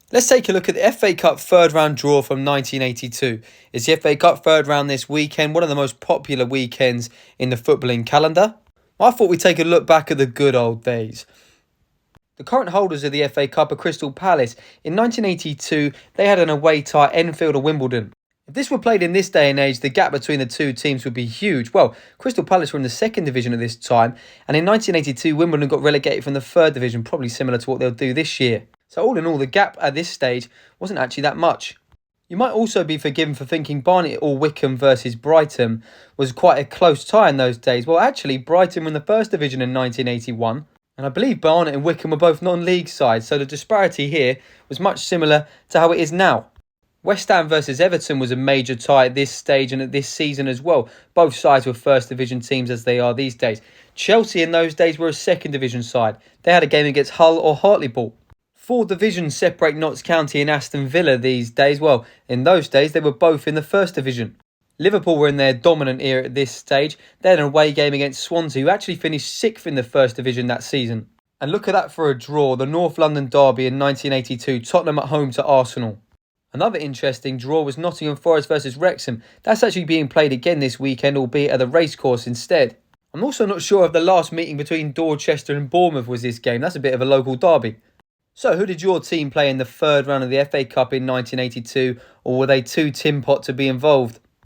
Let's take a look at the FA Cup third round draw from 1982. It's the FA Cup third round this weekend, one of the most popular weekends in the footballing calendar. I thought we'd take a look back at the good old days. The current holders of the FA Cup are Crystal Palace. In 1982, they had an away tie at Enfield or Wimbledon. If this were played in this day and age, the gap between the two teams would be huge. Well, Crystal Palace were in the second division at this time, and in 1982, Wimbledon got relegated from the third division, probably similar to what they'll do this year. So all in all, the gap at this stage wasn't actually that much. You might also be forgiven for thinking Barnet or Wycombe versus Brighton was quite a close tie in those days. Well, actually, Brighton were in the first division in 1981, and I believe Barnet and Wycombe were both non-league sides, so the disparity here was much similar to how it is now. West Ham versus Everton was a major tie at this stage and at this season as well. Both sides were first division teams as they are these days. Chelsea in those days were a second division side. They had a game against Hull or Hartlepool. 4 divisions separate Notts County and Aston Villa these days. Well, in those days, they were both in the first division. Liverpool were in their dominant era at this stage. They had an away game against Swansea, who actually finished 6th in the first division that season. And look at that for a draw, the North London derby in 1982, Tottenham at home to Arsenal. Another interesting draw was Nottingham Forest versus Wrexham. That's actually being played again this weekend, albeit at the racecourse instead. I'm also not sure if the last meeting between Dorchester and Bournemouth was this game. That's a bit of a local derby. So who did your team play in the third round of the FA Cup in 1982, or were they too tin pot to be involved?